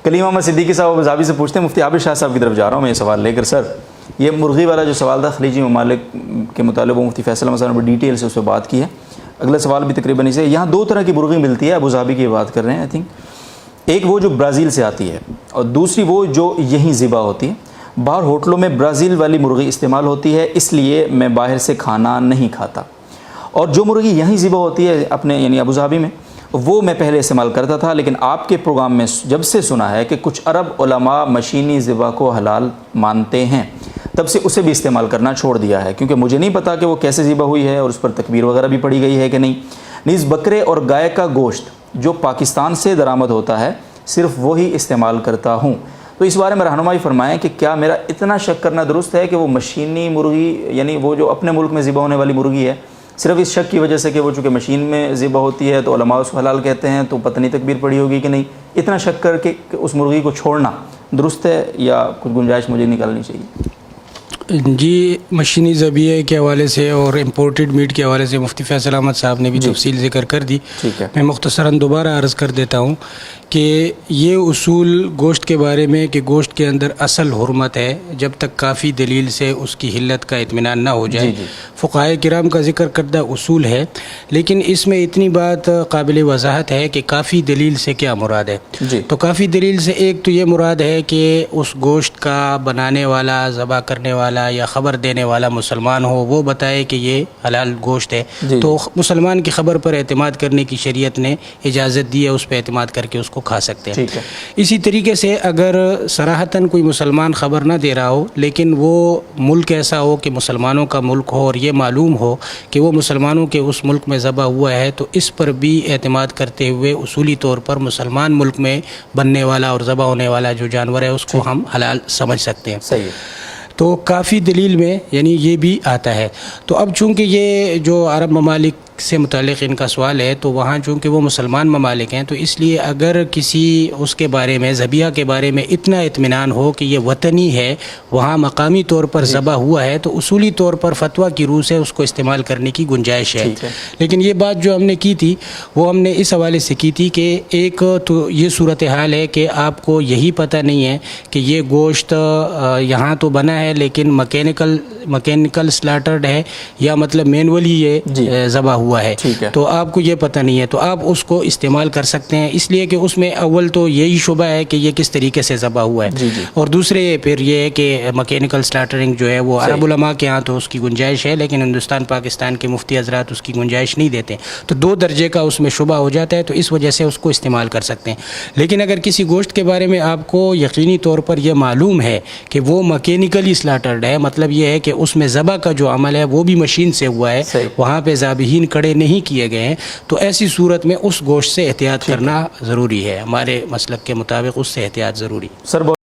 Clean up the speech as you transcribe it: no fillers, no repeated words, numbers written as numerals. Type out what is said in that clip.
کلیم احمد صدیقی صاحب ابو ظبی سے پوچھتے ہیں مفتی عابد شاہ صاحب کی طرف جا رہا ہوں میں یہ سوال لے کر. سر یہ مرغی والا جو سوال تھا خلیجی ممالک کے متعلق وہ مفتی فیصل احمد صاحب نے ڈیٹیل سے اس پہ بات کی ہے. اگلا سوال بھی تقریباً اسے یہاں 2 طرح کی مرغی ملتی ہے, ابو ظبی کی بات کر رہے ہیں آئی تھنک. ایک وہ جو برازیل سے آتی ہے اور دوسری وہ جو یہیں ذبح ہوتی ہے. باہر ہوٹلوں میں برازیل والی مرغی استعمال ہوتی ہے, اس لیے میں باہر سے کھانا نہیں کھاتا. اور جو مرغی یہیں ذبح ہوتی ہے اپنے یعنی ابو ظبی میں وہ میں پہلے استعمال کرتا تھا, لیکن آپ کے پروگرام میں جب سے سنا ہے کہ کچھ عرب علماء مشینی ذبح کو حلال مانتے ہیں تب سے اسے بھی استعمال کرنا چھوڑ دیا ہے, کیونکہ مجھے نہیں پتا کہ وہ کیسے ذبح ہوئی ہے اور اس پر تکبیر وغیرہ بھی پڑھی گئی ہے کہ نہیں. نیز بکرے اور گائے کا گوشت جو پاکستان سے درآمد ہوتا ہے صرف وہی استعمال کرتا ہوں. تو اس بارے میں رہنمائی فرمائیں کہ کیا میرا اتنا شک کرنا درست ہے کہ وہ مشینی مرغی یعنی وہ جو اپنے ملک میں ذبح ہونے والی مرغی ہے صرف اس شک کی وجہ سے کہ وہ چونکہ مشین میں ذبح ہوتی ہے تو علماء اس کو حلال کہتے ہیں تو پتہ نہیں تکبیر پڑھی ہوگی کہ نہیں, اتنا شک کر کے اس مرغی کو چھوڑنا درست ہے یا کچھ گنجائش مجھے نکالنی چاہیے؟ جی, مشینی ذبیحے کے حوالے سے اور امپورٹڈ میٹ کے حوالے سے مفتی فیصل احمد صاحب نے بھی تفصیل ذکر کر دی. میں مختصراً دوبارہ عرض کر دیتا ہوں کہ یہ اصول گوشت کے بارے میں کہ گوشت کے اندر اصل حرمت ہے جب تک کافی دلیل سے اس کی حلت کا اطمینان نہ ہو جائے. فقہائے کرام کا ذکر کردہ اصول ہے, لیکن اس میں اتنی بات قابل وضاحت ہے کہ کافی دلیل سے کیا مراد ہے. تو کافی دلیل سے ایک تو یہ مراد ہے کہ اس گوشت کا بنانے والا, ذبح کرنے والا یا خبر دینے والا مسلمان ہو, وہ بتائے کہ یہ حلال گوشت ہے. تو مسلمان کی خبر پر اعتماد کرنے کی شریعت نے اجازت دی ہے, اس پہ اعتماد کر کے اس کو کھا سکتے ہیں. اسی طریقے سے اگر صراحتاً کوئی مسلمان خبر نہ دے رہا ہو لیکن وہ ملک ایسا ہو کہ مسلمانوں کا ملک ہو اور یہ معلوم ہو کہ وہ مسلمانوں کے اس ملک میں ذبح ہوا ہے, تو اس پر بھی اعتماد کرتے ہوئے اصولی طور پر مسلمان ملک میں بننے والا اور ذبح ہونے والا جو جانور ہے اس کو ہم حلال سمجھ سکتے ہیں. صحیح. تو کافی دلیل میں یعنی یہ بھی آتا ہے. تو اب چونکہ یہ جو عرب ممالک سے متعلق ان کا سوال ہے تو وہاں چونکہ وہ مسلمان ممالک ہیں تو اس لیے اگر کسی اس کے بارے میں ذبیحہ کے بارے میں اتنا اطمینان ہو کہ یہ وطنی ہے, وہاں مقامی طور پر ذبح ہوا ہے, تو اصولی طور پر فتویٰ کی روح سے اس کو استعمال کرنے کی گنجائش ہے. لیکن یہ بات جو ہم نے کی تھی وہ ہم نے اس حوالے سے کی تھی کہ ایک تو یہ صورتحال ہے کہ آپ کو یہی پتہ نہیں ہے کہ یہ گوشت یہاں تو بنا ہے لیکن مکینیکل سلاٹرڈ ہے یا مطلب مینولی یہ ذبح ہوا ہے, تو آپ کو یہ پتہ نہیں ہے, تو آپ اس کو استعمال کر سکتے ہیں. اس لیے کہ اس میں اول تو یہی شبہ ہے کہ یہ کس طریقے سے ذبح ہوا ہے, اور دوسرے پھر یہ ہے کہ مکینیکل سلاٹرنگ جو ہے وہ عرب علماء کے ہاں تو اس کی گنجائش ہے, لیکن ہندوستان پاکستان کے مفتی حضرات اس کی گنجائش نہیں دیتے, تو 2 درجے کا اس میں شبہ ہو جاتا ہے, تو اس وجہ سے اس کو استعمال کر سکتے ہیں. لیکن اگر کسی گوشت کے بارے میں آپ کو یقینی طور پر یہ معلوم ہے کہ وہ مکینیکلی سلاٹرڈ ہے, مطلب یہ ہے کہ اس میں ذبح کا جو عمل ہے وہ بھی مشین سے ہوا ہے, وہاں پہ ذابحین کھڑے نہیں کیے گئے ہیں, تو ایسی صورت میں اس گوشت سے احتیاط کرنا ضروری ہے. ہمارے مسلک کے مطابق اس سے احتیاط ضروری ہے.